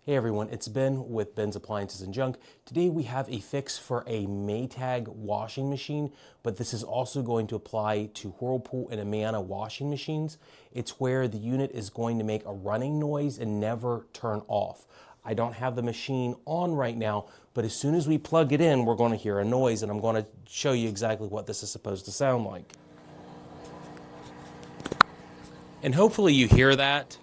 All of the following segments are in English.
Hey everyone, it's Ben with Ben's Appliances and Junk. Today we have a fix for a Maytag washing machine, but this is also going to apply to Whirlpool and Maytag washing machines. It's where the unit is going to make a running noise and never turn off. I don't have the machine on right now, but as soon as we plug it in, we're going to hear a noise, and I'm going to show you exactly what this is supposed to sound like. And hopefully you hear that.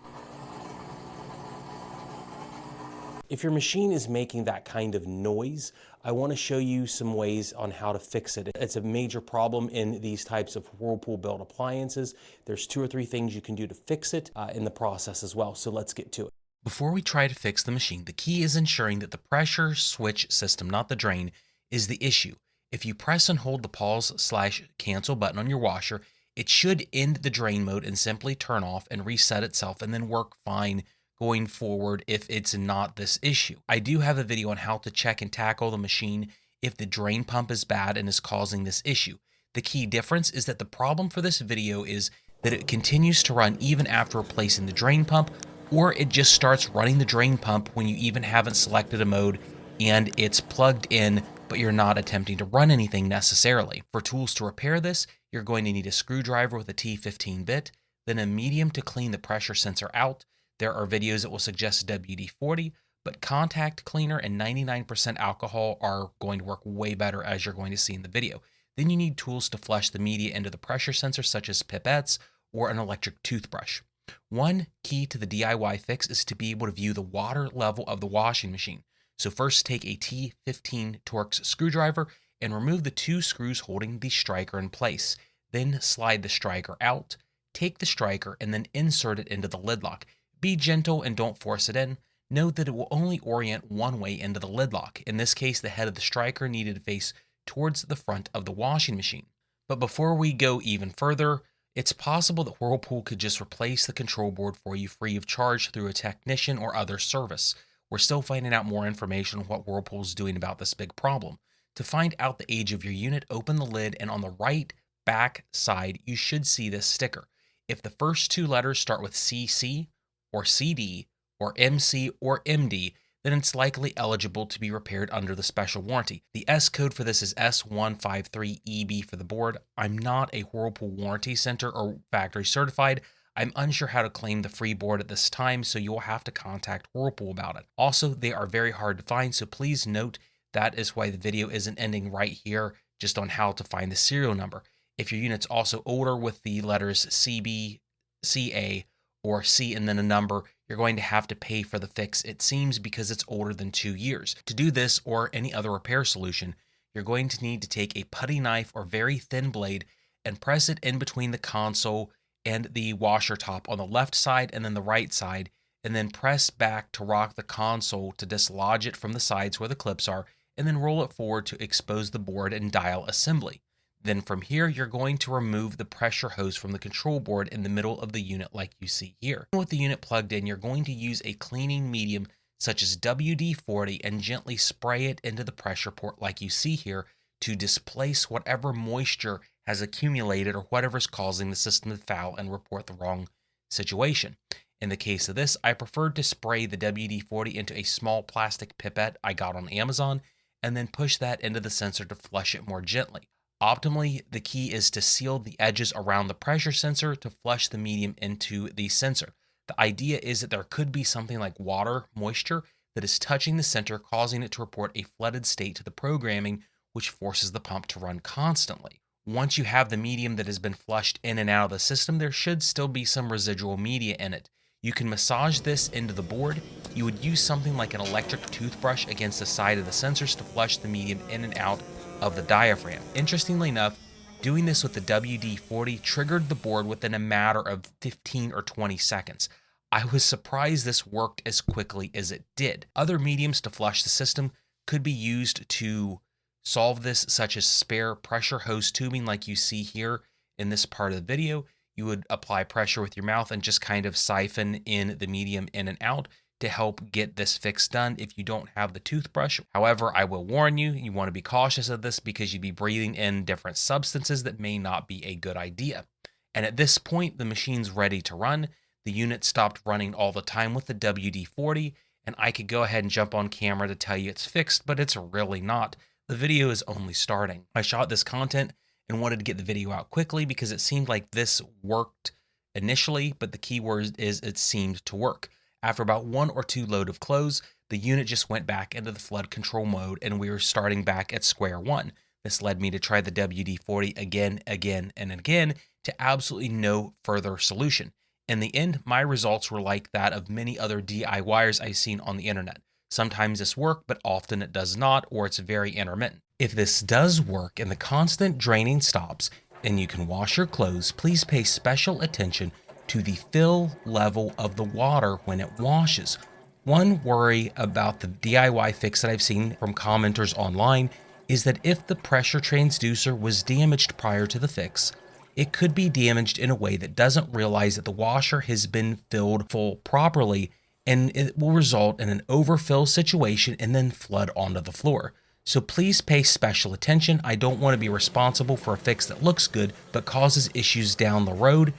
If your machine is making that kind of noise, I want to show you some ways on how to fix it. It's a major problem in these types of Whirlpool built appliances. There's 2 or 3 things you can do to fix it in the process as well. So let's get to it. Before we try to fix the machine, the key is ensuring that the pressure switch system, not the drain, is the issue. If you press and hold the pause/cancel button on your washer, it should end the drain mode and simply turn off and reset itself and then work fine going forward if it's not this issue. I do have a video on how to check and tackle the machine if the drain pump is bad and is causing this issue. The key difference is that the problem for this video is that it continues to run even after replacing the drain pump, or it just starts running the drain pump when you even haven't selected a mode and it's plugged in, but you're not attempting to run anything necessarily. For tools to repair this, you're going to need a screwdriver with a T15 bit, then a medium to clean the pressure sensor out. There are videos that will suggest WD-40, but contact cleaner and 99% alcohol are going to work way better, as you're going to see in the video. Then you need tools to flush the media into the pressure sensor, such as pipettes or an electric toothbrush. One key to the DIY fix is to be able to view the water level of the washing machine. So first take a T15 Torx screwdriver and remove the 2 screws holding the striker in place. Then slide the striker out, take the striker, and then insert it into the lid lock. Be gentle and don't force it in. Note that it will only orient one way into the lid lock. In this case, the head of the striker needed to face towards the front of the washing machine. But before we go even further, it's possible that Whirlpool could just replace the control board for you free of charge through a technician or other service. We're still finding out more information on what Whirlpool is doing about this big problem. To find out the age of your unit, open the lid, and on the right back side, you should see this sticker. If the first 2 letters start with CC, or CD, or MC, or MD, then it's likely eligible to be repaired under the special warranty. The S code for this is S153EB for the board. I'm not a Whirlpool warranty center or factory certified. I'm unsure how to claim the free board at this time, so you'll have to contact Whirlpool about it. Also, they are very hard to find, so please note that is why the video isn't ending right here, just on how to find the serial number. If your unit's also older with the letters CB, CA, or C and then a number, you're going to have to pay for the fix, it seems, because it's older than 2 years. To do this or any other repair solution, you're going to need to take a putty knife or very thin blade and press it in between the console and the washer top on the left side and then the right side, and then press back to rock the console to dislodge it from the sides where the clips are, and then roll it forward to expose the board and dial assembly. Then from here, you're going to remove the pressure hose from the control board in the middle of the unit like you see here. With the unit plugged in, you're going to use a cleaning medium such as WD-40 and gently spray it into the pressure port like you see here to displace whatever moisture has accumulated or whatever's causing the system to foul and report the wrong situation. In the case of this, I preferred to spray the WD-40 into a small plastic pipette I got on Amazon and then push that into the sensor to flush it more gently. Optimally, the key is to seal the edges around the pressure sensor to flush the medium into the sensor. The idea is that there could be something like water, moisture, that is touching the sensor, causing it to report a flooded state to the programming, which forces the pump to run constantly. Once you have the medium that has been flushed in and out of the system, there should still be some residual media in it. You can massage this into the board. You would use something like an electric toothbrush against the side of the sensors to flush the medium in and out of the diaphragm. Interestingly enough, doing this with the WD-40 triggered the board within a matter of 15 or 20 seconds. I was surprised this worked as quickly as it did. Other mediums to flush the system could be used to solve this, such as spare pressure hose tubing like you see here in this part of the video. You would apply pressure with your mouth and just kind of siphon in the medium in and out to help get this fix done if you don't have the toothbrush. However, I will warn you, you want to be cautious of this because you'd be breathing in different substances that may not be a good idea. And at this point, the machine's ready to run. The unit stopped running all the time with the WD-40, and I could go ahead and jump on camera to tell you it's fixed, but it's really not. The video is only starting. I shot this content and wanted to get the video out quickly because it seemed like this worked initially, but the key word is it seemed to work. After about 1 or 2 load of clothes, the unit just went back into the flood control mode and we were starting back at square one. This led me to try the WD-40 again, and again to absolutely no further solution. In the end, my results were like that of many other DIYers I've seen on the internet. Sometimes this works, but often it does not, or it's very intermittent. If this does work and the constant draining stops and you can wash your clothes, please pay special attention to the fill level of the water when it washes. One worry about the DIY fix that I've seen from commenters online is that if the pressure transducer was damaged prior to the fix, it could be damaged in a way that doesn't realize that the washer has been filled full properly, and it will result in an overfill situation and then flood onto the floor. So please pay special attention. I don't want to be responsible for a fix that looks good but causes issues down the road,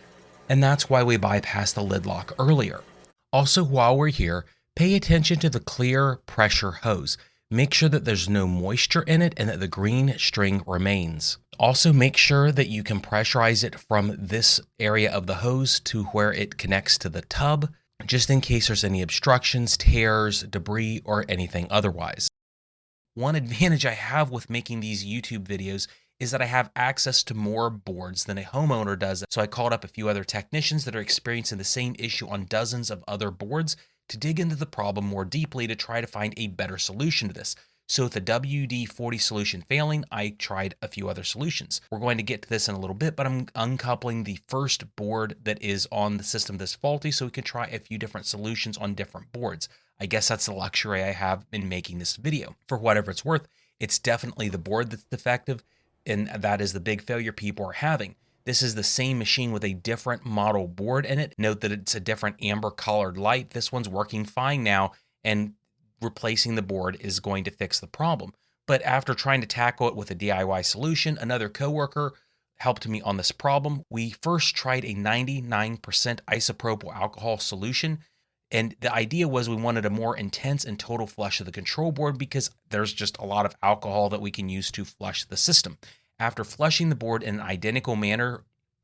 and that's why we bypassed the lid lock earlier. Also, while we're here, pay attention to the clear pressure hose. Make sure that there's no moisture in it and that the green string remains. Also, make sure that you can pressurize it from this area of the hose to where it connects to the tub, just in case there's any obstructions, tears, debris, or anything otherwise. One advantage I have with making these YouTube videos is that I have access to more boards than a homeowner does. So I called up a few other technicians that are experiencing the same issue on dozens of other boards to dig into the problem more deeply to try to find a better solution to this. So with the WD-40 solution failing, I tried a few other solutions. We're going to get to this in a little bit, but I'm uncoupling the first board that is on the system that's faulty so we can try a few different solutions on different boards. I guess that's the luxury I have in making this video. For whatever it's worth, it's definitely the board that's defective, and that is the big failure people are having. This is the same machine with a different model board in it. Note that it's a different amber colored light. This one's working fine now, and replacing the board is going to fix the problem. But after trying to tackle it with a DIY solution, another coworker helped me on this problem. We first tried a 99% isopropyl alcohol solution, and the idea was we wanted a more intense and total flush of the control board because there's just a lot of alcohol that we can use to flush the system. After flushing the board in an identical manner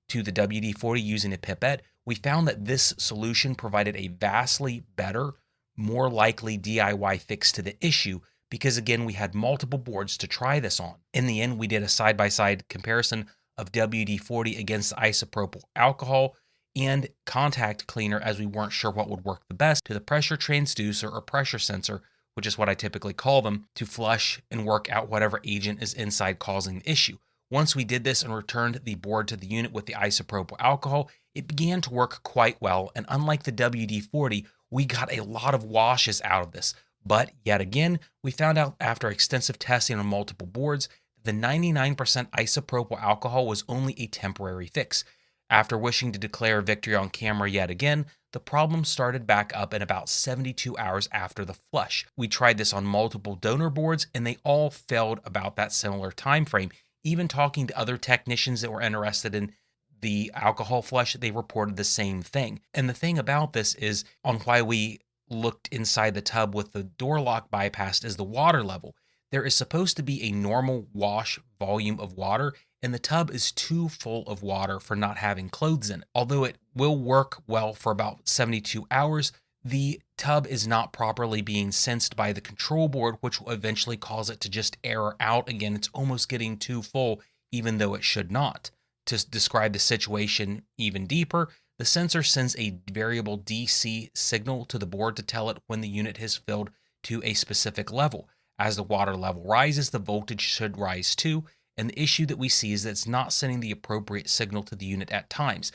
to the WD-40 using a pipette, we found that this solution provided a vastly better, more likely DIY fix to the issue because, again, we had multiple boards to try this on. In the end, we did a side-by-side comparison of WD-40 against isopropyl alcohol and contact cleaner, as we weren't sure what would work the best, to the pressure transducer or pressure sensor, which is what I typically call them, to flush and work out whatever agent is inside causing the issue. Once we did this and returned the board to the unit with the isopropyl alcohol, it began to work quite well, and unlike the WD-40, we got a lot of washes out of this. But yet again, we found out after extensive testing on multiple boards, the 99% isopropyl alcohol was only a temporary fix. After wishing to declare victory on camera yet again, the problem started back up in about 72 hours after the flush. We tried this on multiple donor boards and they all failed about that similar time frame. Even talking to other technicians that were interested in the alcohol flush, they reported the same thing. And the thing about this is on why we looked inside the tub with the door lock bypassed is the water level. There is supposed to be a normal wash volume of water, and the tub is too full of water for not having clothes in it. Although it will work well for about 72 hours, the tub is not properly being sensed by the control board, which will eventually cause it to just error out again. It's almost getting too full, even though it should not. To describe the situation even deeper, the sensor sends a variable DC signal to the board to tell it when the unit has filled to a specific level. As the water level rises, the voltage should rise too, and the issue that we see is that it's not sending the appropriate signal to the unit at times.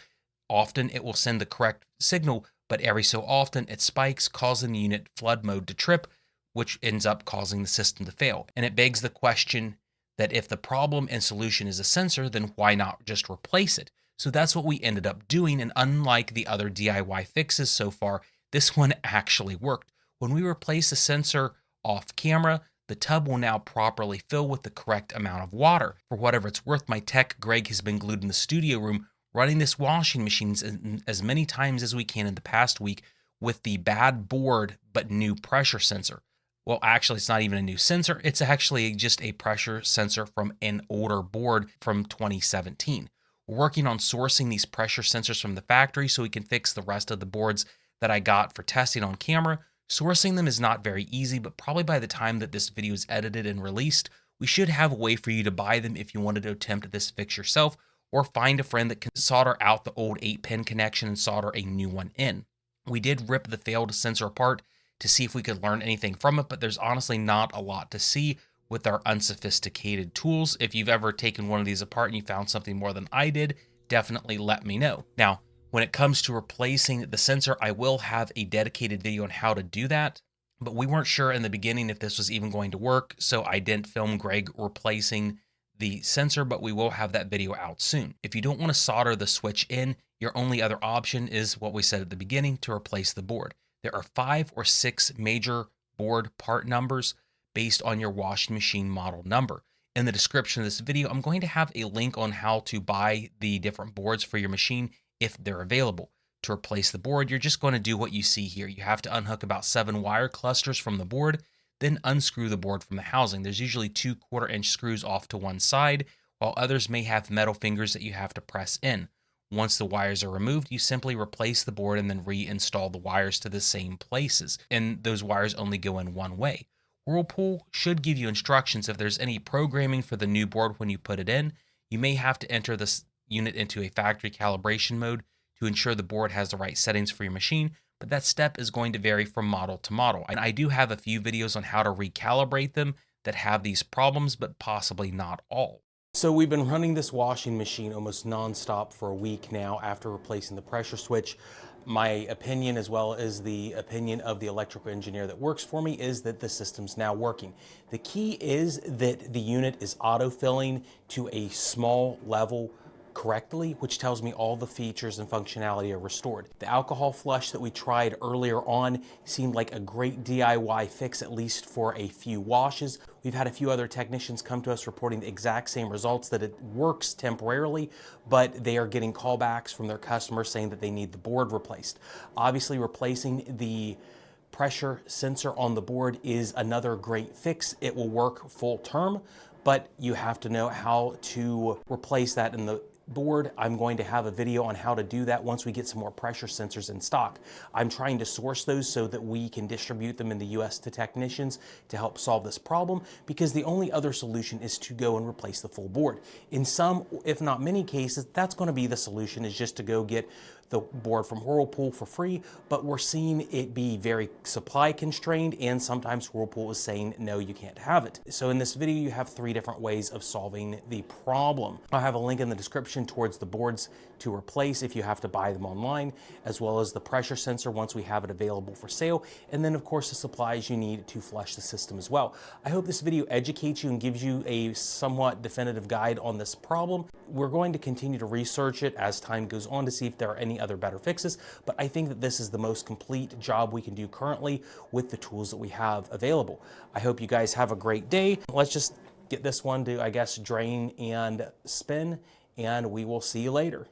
Often it will send the correct signal, but every so often it spikes, causing the unit flood mode to trip, which ends up causing the system to fail. And it begs the question that if the problem and solution is a sensor, then why not just replace it? So that's what we ended up doing, and unlike the other DIY fixes so far, this one actually worked. When we replace the sensor off camera, the tub will now properly fill with the correct amount of water. For whatever it's worth, my tech, Greg, has been glued in the studio room running this washing machine as many times as we can in the past week with the bad board but new pressure sensor. Well, actually, it's not even a new sensor. It's actually just a pressure sensor from an older board from 2017. We're working on sourcing these pressure sensors from the factory so we can fix the rest of the boards that I got for testing on camera. Sourcing them is not very easy, but probably by the time that this video is edited and released, we should have a way for you to buy them if you wanted to attempt this fix yourself, or find a friend that can solder out the old 8-pin connection and solder a new one in. We did rip the failed sensor apart to see if we could learn anything from it, but there's honestly not a lot to see with our unsophisticated tools. If you've ever taken one of these apart and you found something more than I did, definitely let me know. Now, when it comes to replacing the sensor, I will have a dedicated video on how to do that, but we weren't sure in the beginning if this was even going to work, so I didn't film Greg replacing the sensor, but we will have that video out soon. If you don't want to solder the switch in, your only other option is what we said at the beginning, to replace the board. There are 5 or 6 major board part numbers based on your washing machine model number. In the description of this video, I'm going to have a link on how to buy the different boards for your machine if they're available. To replace the board, you're just going to do what you see here. You have to unhook about 7 wire clusters from the board, then unscrew the board from the housing. There's usually 2 1/4-inch screws off to one side, while others may have metal fingers that you have to press in. Once the wires are removed, you simply replace the board and then reinstall the wires to the same places. And those wires only go in one way. Whirlpool should give you instructions if there's any programming for the new board when you put it in. You may have to enter this unit into a factory calibration mode to ensure the board has the right settings for your machine, but that step is going to vary from model to model. And I do have a few videos on how to recalibrate them that have these problems, but possibly not all. So we've been running this washing machine almost nonstop for a week now after replacing the pressure switch. My opinion, as well as the opinion of the electrical engineer that works for me, is that the system's now working. The key is that the unit is auto-filling to a small level correctly, which tells me all the features and functionality are restored. The alcohol flush that we tried earlier on seemed like a great DIY fix, at least for a few washes. We've had a few other technicians come to us reporting the exact same results, that it works temporarily, but they are getting callbacks from their customers saying that they need the board replaced. Obviously, replacing the pressure sensor on the board is another great fix. It will work full term, but you have to know how to replace that in the board. I'm going to have a video on how to do that once we get some more pressure sensors in stock. I'm trying to source those so that we can distribute them in the US to technicians to help solve this problem, because the only other solution is to go and replace the full board. In some, if not many cases, that's going to be the solution, is just to go get the board from Whirlpool for free, but we're seeing it be very supply constrained, and sometimes Whirlpool is saying, no, you can't have it. So in this video, you have 3 different ways of solving the problem. I'll have a link in the description towards the boards to replace if you have to buy them online, as well as the pressure sensor once we have it available for sale, and then of course the supplies you need to flush the system as well. I hope this video educates you and gives you a somewhat definitive guide on this problem. We're going to continue to research it as time goes on to see if there are any other better fixes, but I think that this is the most complete job we can do currently with the tools that we have available. I hope you guys have a great day. Let's just get this one to, I guess, drain and spin, and we will see you later.